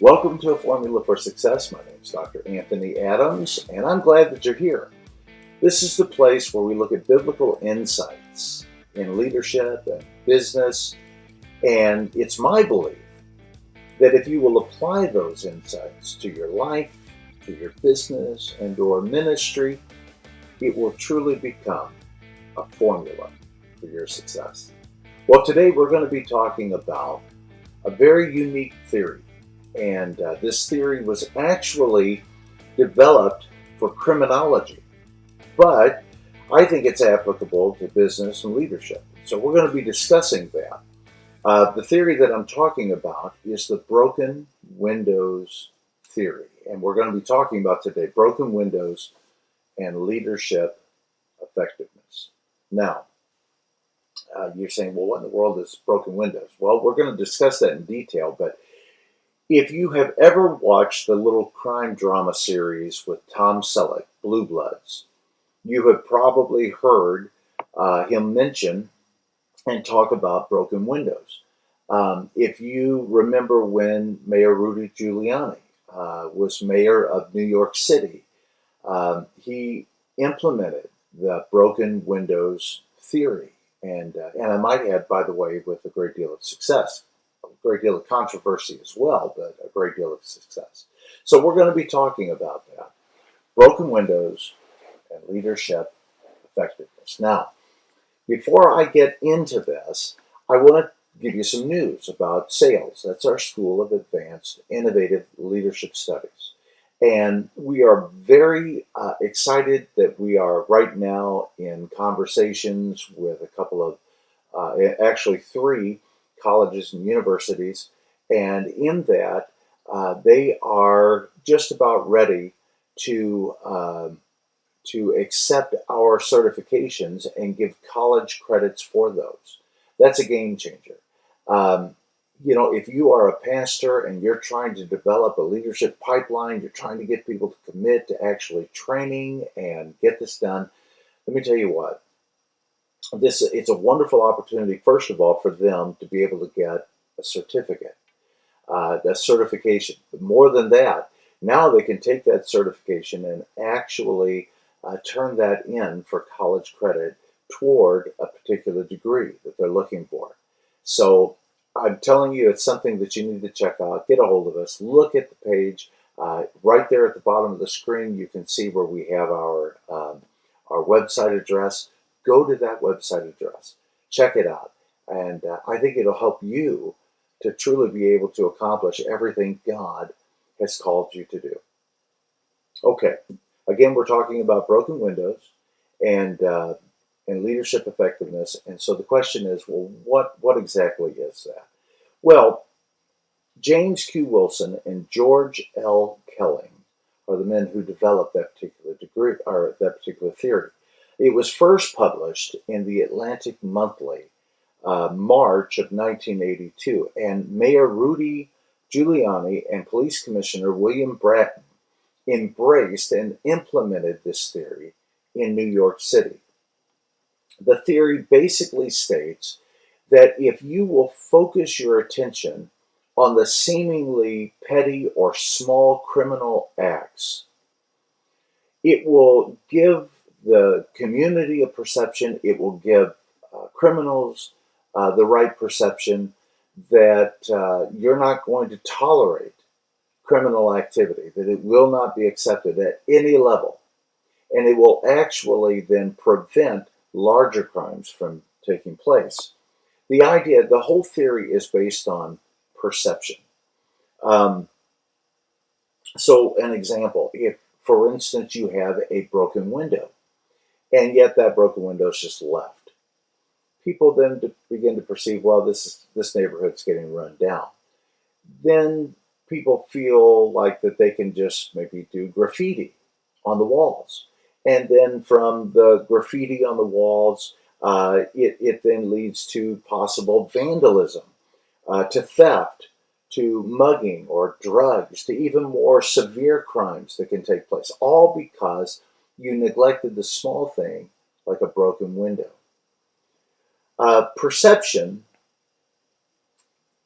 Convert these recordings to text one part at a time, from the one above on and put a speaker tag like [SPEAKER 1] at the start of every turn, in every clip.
[SPEAKER 1] Welcome to A Formula for Success. My name is Dr. Anthony Adams, and I'm glad that you're here. This is the place where we look at biblical insights in leadership and business, and it's my belief that if you will apply those insights to your life, to your business, and or ministry, it will truly become a formula for your success. Well, today we're going to be talking about a very unique theory. And this theory was actually developed for criminology, but I think it's applicable to business and leadership. So we're going to be discussing that. The theory that I'm talking about is the broken windows theory. And we're going to be talking about today broken windows and leadership effectiveness. Now, you're saying, well, what in the world is broken windows? Well, we're going to discuss that in detail, but if you have ever watched the little crime drama series with Tom Selleck, Blue Bloods, you have probably heard him mention and talk about broken windows. If you remember when Mayor Rudy Giuliani was mayor of New York City, he implemented the broken windows theory. And I might add, by the way, with a great deal of success. A great deal of controversy as well, but a great deal of success. So we're going to be talking about that. Broken windows and leadership effectiveness. Now, before I get into this, I want to give you some news about SAILS. That's our School of Advanced Innovative Leadership Studies. And we are very excited that we are right now in conversations with a couple of, actually three colleges and universities. And in that, they are just about ready to accept our certifications and give college credits for those. That's a game changer. Um, if you are a pastor and you're trying to develop a leadership pipeline, you're trying to get people to commit to actually training and get this done, let me tell you what, it's a wonderful opportunity, first of all, for them to be able to get a certificate, a certification. But more than that, now they can take that certification and actually turn that in for college credit toward a particular degree that they're looking for. So I'm telling you, it's something that you need to check out. Get a hold of us. Look at the page. Right there at the bottom of the screen, you can see where we have our website address. Go to that website address. Check it out. And I think it'll help you to truly be able to accomplish everything God has called you to do. Okay, again, we're talking about broken windows and leadership effectiveness. And so the question is, well, what exactly is that? Well, James Q. Wilson and George L. Kelling are the men who developed that particular degree or that particular theory. It was first published in the Atlantic Monthly, March of 1982, and Mayor Rudy Giuliani and Police Commissioner William Bratton embraced and implemented this theory in New York City. The theory basically states that if you will focus your attention on the seemingly petty or small criminal acts, it will give the community a perception, it will give criminals the right perception that you're not going to tolerate criminal activity, that it will not be accepted at any level. And it will actually then prevent larger crimes from taking place. The whole theory is based on perception. Um, so, an example, if, for instance, you have a broken window, and yet that broken window is just left, people then begin to perceive, well, this neighborhood's getting run down. Then people feel like that they can just maybe do graffiti on the walls. And then from the graffiti on the walls, it then leads to possible vandalism, to theft, to mugging or drugs, to even more severe crimes that can take place, all because you neglected the small thing like a broken window. Perception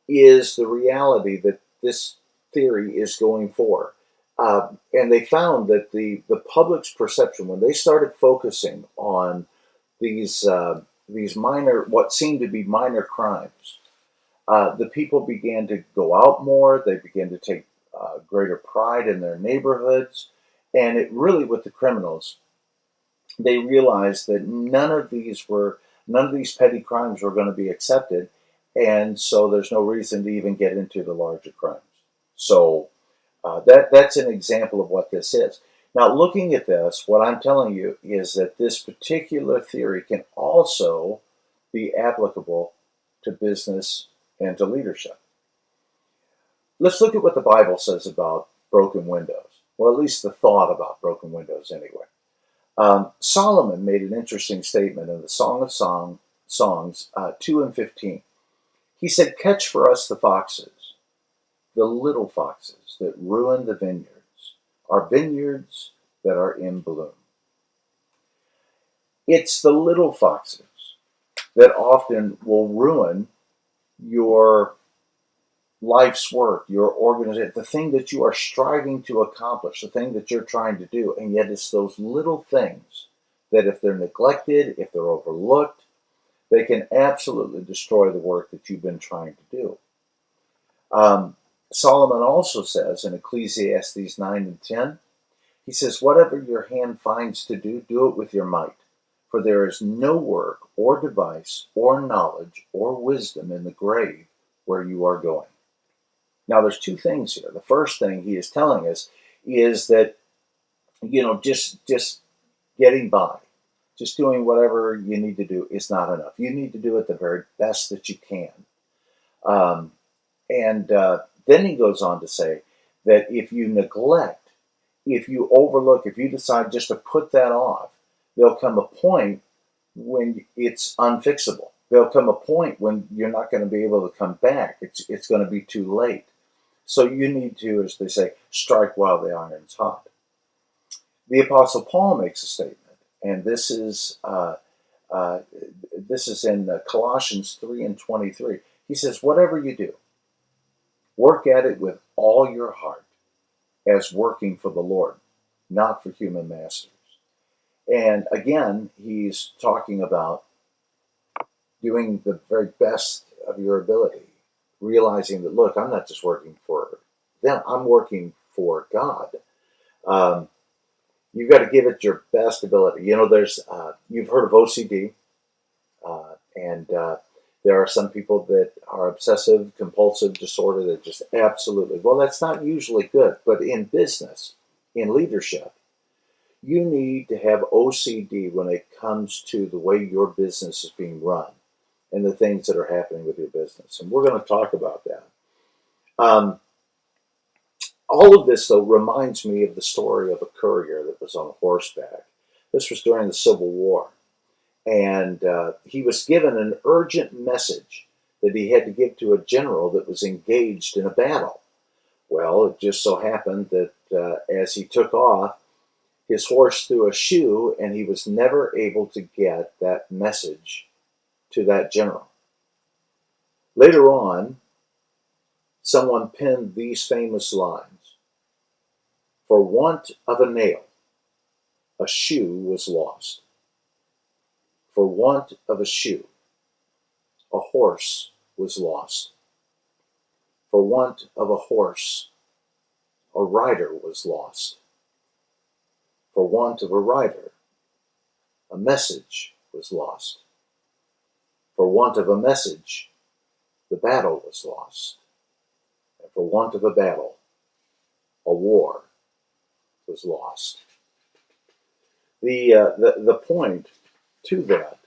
[SPEAKER 1] is the reality that this theory is going for. And they found that the public's perception, when they started focusing on these minor, what seemed to be minor crimes, the people began to go out more. They began to take greater pride in their neighborhoods. And it really, with the criminals, they realized that none of these petty crimes were going to be accepted, and so there's no reason to even get into the larger crimes. So that's an example of what this is. Now, looking at this, what I'm telling you is that this particular theory can also be applicable to business and to leadership. Let's look at what the Bible says about broken windows. Well, at least the thought about broken windows, anyway. Solomon made an interesting statement in the Song of Songs 2 and 15. He said, "Catch for us the foxes, the little foxes that ruin the vineyards, our vineyards that are in bloom." It's the little foxes that often will ruin your life's work, your organization, the thing that you are striving to accomplish, the thing that you're trying to do. And yet it's those little things that, if they're neglected, if they're overlooked, they can absolutely destroy the work that you've been trying to do. Solomon also says in Ecclesiastes 9 and 10, he says, "Whatever your hand finds to do, do it with your might. For there is no work or device or knowledge or wisdom in the grave where you are going." Now, there's two things here. The first thing he is telling us is that, just getting by, just doing whatever you need to do is not enough. You need to do it the very best that you can. And then he goes on to say that if you neglect, if you overlook, if you decide just to put that off, there'll come a point when it's unfixable. There'll come a point when you're not going to be able to come back. It's going to be too late. So you need to, as they say, strike while the iron's hot. The Apostle Paul makes a statement, and this is in Colossians 3 and 23. He says, "Whatever you do, work at it with all your heart, as working for the Lord, not for human masters." And again, he's talking about doing the very best of your ability, realizing that, look, I'm not just working for them, I'm working for God. You've got to give it your best ability. There's you've heard of OCD, and there are some people that are obsessive compulsive disorder that just absolutely, well, that's not usually good. But in business, in leadership, you need to have OCD when it comes to the way your business is being run and the things that are happening with your business. And we're going to talk about that. All of this, though, reminds me of the story of a courier that was on horseback. This was during the Civil War. And he was given an urgent message that he had to give to a general that was engaged in a battle. Well, it just so happened that as he took off, his horse threw a shoe, and he was never able to get that message to that general. Later on, someone penned these famous lines: "For want of a nail, a shoe was lost. For want of a shoe, a horse was lost. For want of a horse, a rider was lost. For want of a rider, a message was lost. For want of a message, the battle was lost. And for want of a battle, a war was lost." The point to that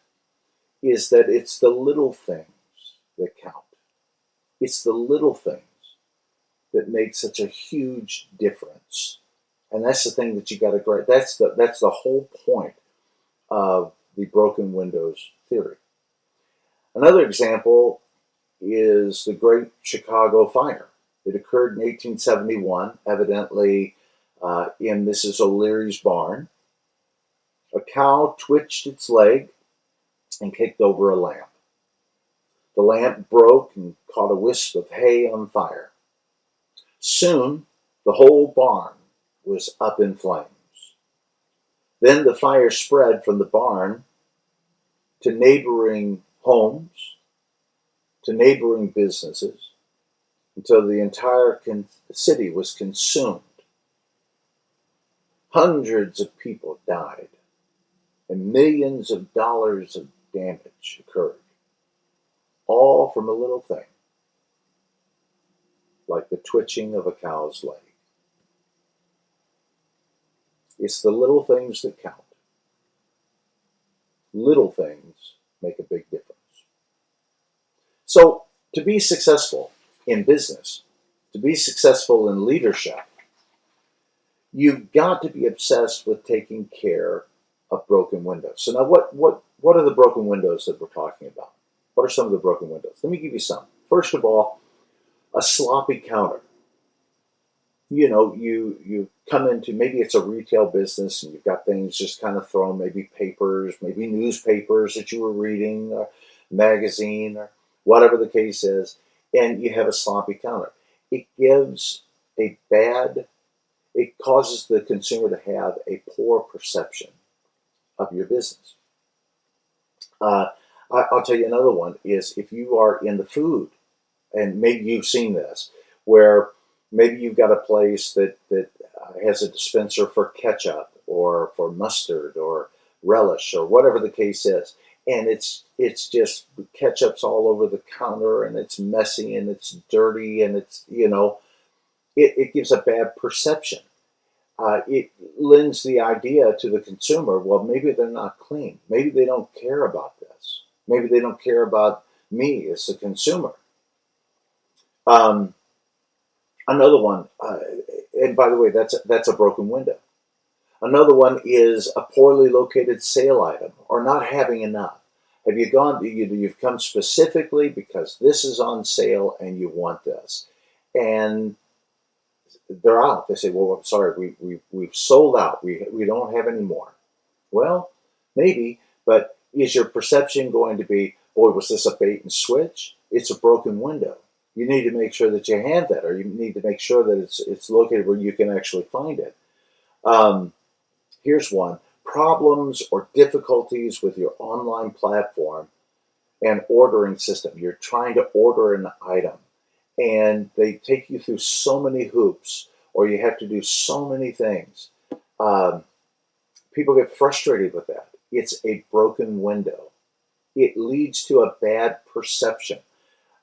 [SPEAKER 1] is that it's the little things that count. It's the little things that make such a huge difference. And that's the thing that you got to grasp. That's the whole point of the broken windows theory. Another example is the Great Chicago Fire. It occurred in 1871, evidently in Mrs. O'Leary's barn. A cow twitched its leg and kicked over a lamp. The lamp broke and caught a wisp of hay on fire. Soon, the whole barn was up in flames. Then the fire spread from the barn to neighboring homes, to neighboring businesses, until the entire city was consumed. Hundreds of people died, and millions of dollars of damage occurred, all from a little thing, like the twitching of a cow's leg. It's the little things that count. Little things make a big difference. So, to be successful in business, to be successful in leadership, you've got to be obsessed with taking care of broken windows. So now what are the broken windows that we're talking about? What are some of the broken windows? Let me give you some. First of all, a sloppy counter. You know, you come into, maybe it's a retail business and you've got things just kind of thrown, maybe papers, maybe newspapers that you were reading, or magazine, or whatever the case is, and you have a sloppy counter. It gives a bad, it causes the consumer to have a poor perception of your business. I'll tell you another one is if you are in the food, and maybe you've seen this, where maybe you've got a place that has a dispenser for ketchup or for mustard or relish or whatever the case is, and it's just ketchup's all over the counter and it's messy and it's dirty and it's it gives a bad perception. It lends the idea to the consumer, well, maybe they're not clean. Maybe they don't care about this. Maybe they don't care about me as a consumer. Um, Another one, and by the way, that's a broken window. Another one is a poorly located sale item or not having enough. Have you gone? You've come specifically because this is on sale and you want this, and they're out. They say, "Well, I'm sorry, we've sold out. We don't have any more." Well, maybe, but is your perception going to be, "Boy, was this a bait and switch?" It's a broken window. You need to make sure that you have that, or you need to make sure that it's located where you can actually find it. Um, Here's one: problems or difficulties with your online platform and ordering system. You're trying to order an item, and they take you through so many hoops, or you have to do so many things. Um, People get frustrated with that. It's a broken window. It leads to a bad perception.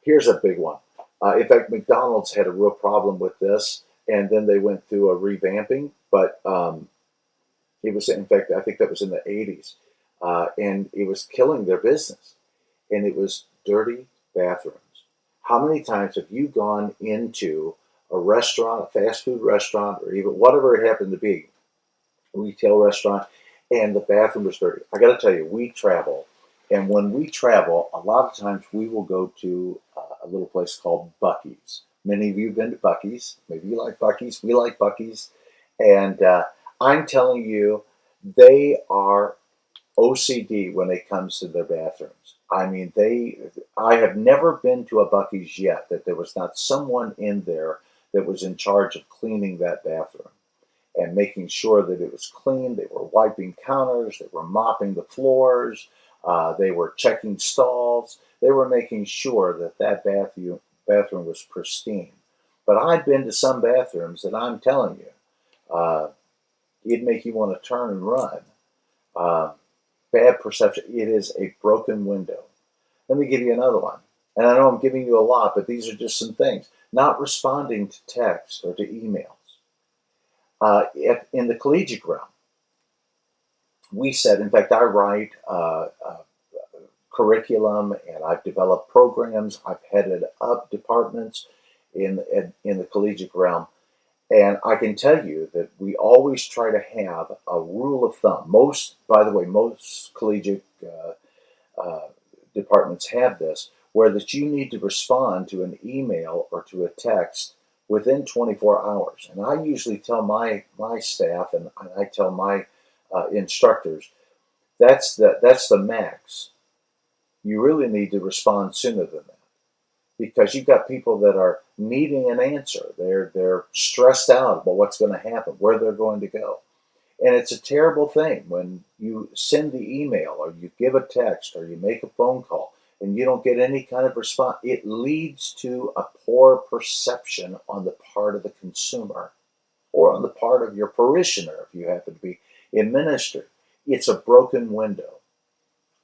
[SPEAKER 1] Here's a big one. In fact, McDonald's had a real problem with this, and then they went through a revamping. But it was, in fact, I think that was in the 80s, and it was killing their business. And it was dirty bathrooms. How many times have you gone into a restaurant, a fast food restaurant, or even whatever it happened to be, a retail restaurant, and the bathroom was dirty? I got to tell you, we travel, and when we travel, a lot of times we will go to a little place called Buc-ee's. Many of you have been to Buc-ee's. Maybe you like Buc-ee's. We like Buc-ee's. And I'm telling you, they are OCD when it comes to their bathrooms. I mean, I have never been to a Buc-ee's yet that there was not someone in there that was in charge of cleaning that bathroom and making sure that it was clean. They were wiping counters, they were mopping the floors, they were checking stalls, they were making sure that bathroom was pristine. But I've been to some bathrooms that I'm telling you, it'd make you want to turn and run. Uh, Bad perception. It is a broken window. Let me give you another one. And I know I'm giving you a lot, but these are just some things. Not responding to text or to emails. In the collegiate realm, we said, in fact, I write curriculum and I've developed programs. I've headed up departments in the collegiate realm. And I can tell you that we always try to have a rule of thumb. By the way, most collegiate departments have this, where that you need to respond to an email or to a text within 24 hours. And I usually tell my staff and I tell my instructors, that's the max. You really need to respond sooner than that, because you've got people that are needing an answer. They're stressed out about what's going to happen, where they're going to go. And it's a terrible thing when you send the email or you give a text or you make a phone call and you don't get any kind of response. It leads to a poor perception on the part of the consumer or on the part of your parishioner if you happen to be in ministry. It's a broken window.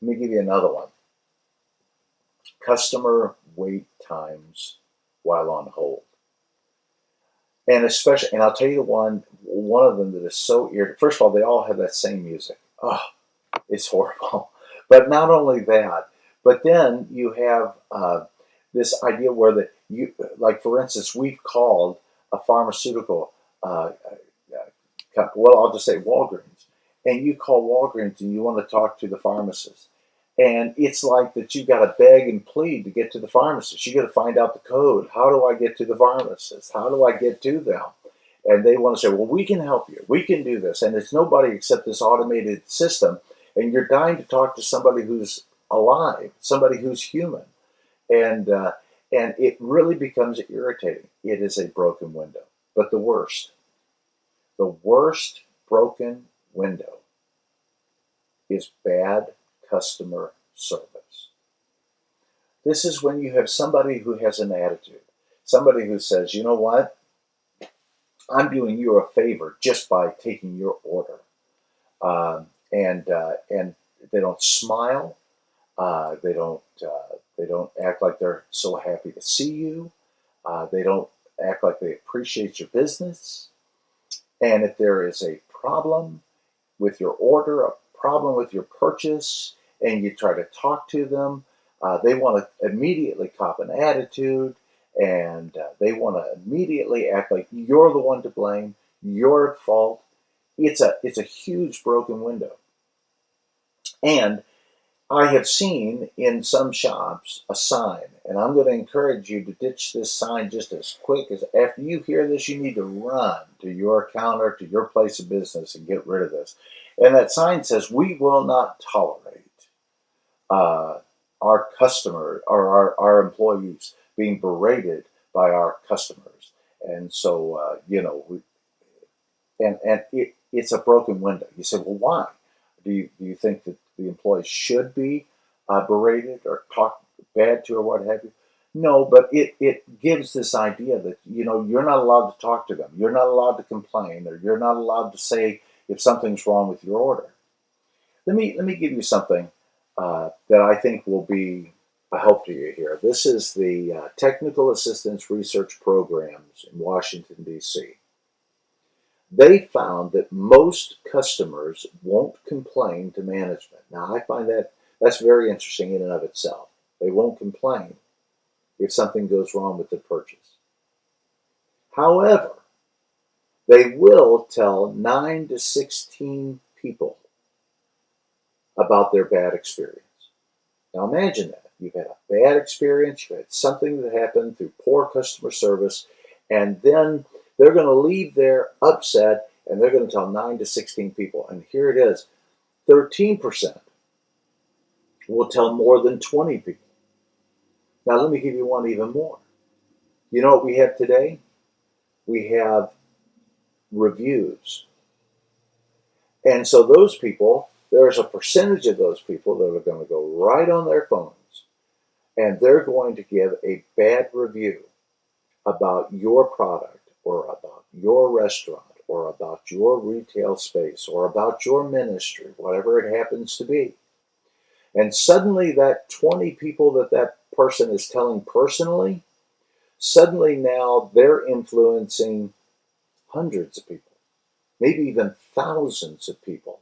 [SPEAKER 1] Let me give you another one. Customer wait times while on hold. And especially, and I'll tell you one of them that is so irritating. First of all, they all have that same music. Oh, it's horrible. But not only that, but then you have this idea where like for instance, we've called a pharmaceutical, well, I'll just say Walgreens, and you call Walgreens and you want to talk to the pharmacist. And it's like that you got to beg and plead to get to the pharmacist. You got to find out the code. How do I get to the pharmacist? How do I get to them? And they want to say, well, we can help you. We can do this. And it's nobody except this automated system. And you're dying to talk to somebody who's alive, somebody who's human. And it really becomes irritating. It is a broken window. But the worst broken window is bad customer service. This is when you have somebody who has an attitude, somebody who says, you know what, I'm doing you a favor just by taking your order. And they don't smile. They don't act like they're so happy to see you. They don't act like they appreciate your business. And if there is a problem with your order, a problem with your purchase, and you try to talk to them, they want to immediately cop an attitude, and they want to immediately act like you're the one to blame, you're at fault. It's a huge broken window. And I have seen in some shops a sign, and I'm going to encourage you to ditch this sign just as quick as after you hear this, you need to run to your counter, to your place of business and get rid of this. And that sign says, we will not tolerate our customer or our employees being berated by our customers. And so, it's a broken window. You say, well, why? Do you think that the employees should be berated or talked bad to or what have you? No, but it gives this idea that, you're not allowed to talk to them. You're not allowed to complain, or you're not allowed to say if something's wrong with your order. Let me give you something that I think will be a help to you here. This is the Technical Assistance Research Programs in Washington, D.C. They found that most customers won't complain to management. Now, I find that's very interesting in and of itself. They won't complain if something goes wrong with the purchase. However, they will tell 9 to 16 people about their bad experience. Now imagine that. You've had a bad experience, you've had something that happened through poor customer service, and then they're going to leave there upset, and they're going to tell 9 to 16 people. And here it is, 13% will tell more than 20 people. Now let me give you one even more. You know what we have today? We have reviews. And so those people, there's a percentage of those people that are going to go right on their phones, and they're going to give a bad review about your product or about your restaurant or about your retail space or about your ministry, whatever it happens to be. And suddenly that 20 people that person is telling personally, suddenly now they're influencing hundreds of people, maybe even thousands of people.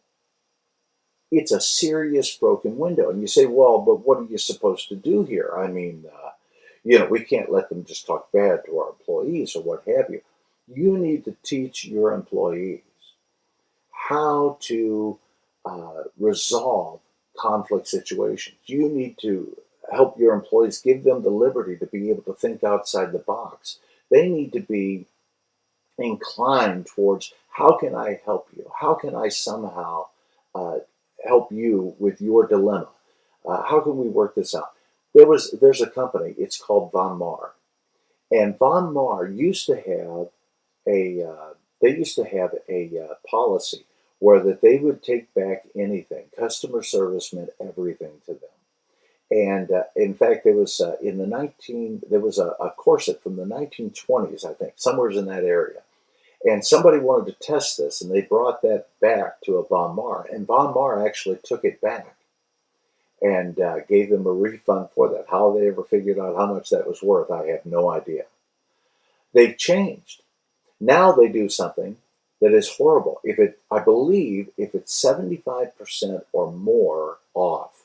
[SPEAKER 1] It's a serious broken window. And you say, well, but what are you supposed to do here? I mean, we can't let them just talk bad to our employees or what have you. You need to teach your employees how to resolve conflict situations. You need to help your employees, give them the liberty to be able to think outside the box. They need to be inclined towards, how can I help you? How can I somehow help you with your dilemma? How can we work this out? There's a company, it's called Von Maur, And Von Maur used to have a policy where that they would take back anything. Customer service meant everything to them. And in fact, there was there was a corset from the 1920s, I think, somewhere in that area. And somebody wanted to test this, and they brought that back to a Von Maur, and Von Maur actually took it back and gave them a refund for that. How they ever figured out how much that was worth, I have no idea. They've changed. Now they do something that is horrible. I believe, if it's 75% or more off,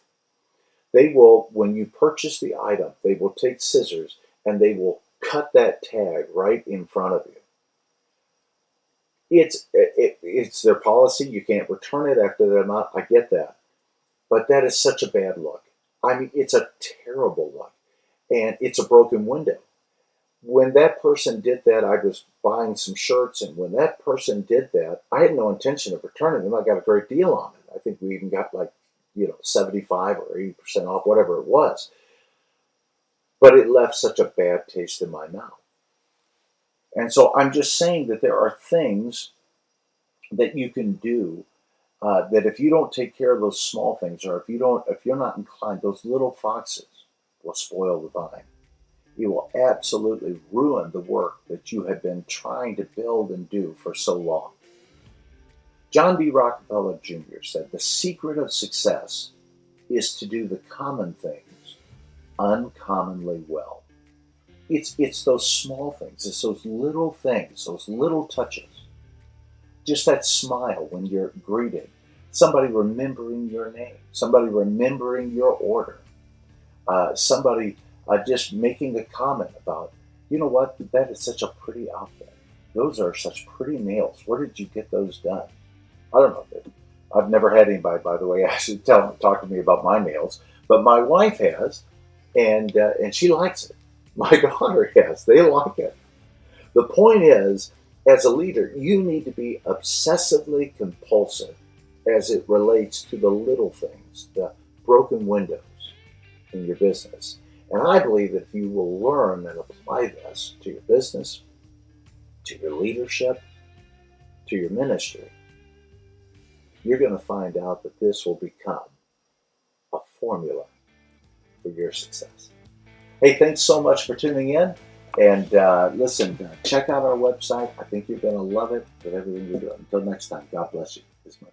[SPEAKER 1] they will, when you purchase the item, they will take scissors and they will cut that tag right in front of you. It's their policy. You can't return it after that amount. I get that. But that is such a bad look. I mean, it's a terrible look. And it's a broken window. When that person did that, I was buying some shirts, and when that person did that, I had no intention of returning them. I got a great deal on it. I think we even got 75 or 80% off, whatever it was. But it left such a bad taste in my mouth. And so I'm just saying that there are things that you can do that if you don't take care of those small things, or if you're not inclined, those little foxes will spoil the vine. You will absolutely ruin the work that you have been trying to build and do for so long. John D. Rockefeller Jr. said, "The secret of success is to do the common things uncommonly well." It's those small things. It's those little things, those little touches. Just that smile when you're greeted. Somebody remembering your name. Somebody remembering your order. Somebody just making a comment about, you know what, that is such a pretty outfit. Those are such pretty nails. Where did you get those done? I don't know. I've never had anybody, by the way, actually talk to me about my nails, but my wife has, and she likes it. My daughter has. They like it. The point is, as a leader, you need to be obsessively compulsive as it relates to the little things, the broken windows in your business. And I believe that if you will learn and apply this to your business, to your leadership, to your ministry, you're going to find out that this will become a formula for your success. Hey, thanks so much for tuning in. And listen, check out our website. I think you're going to love it with everything we're doing. Until next time, God bless you. This is my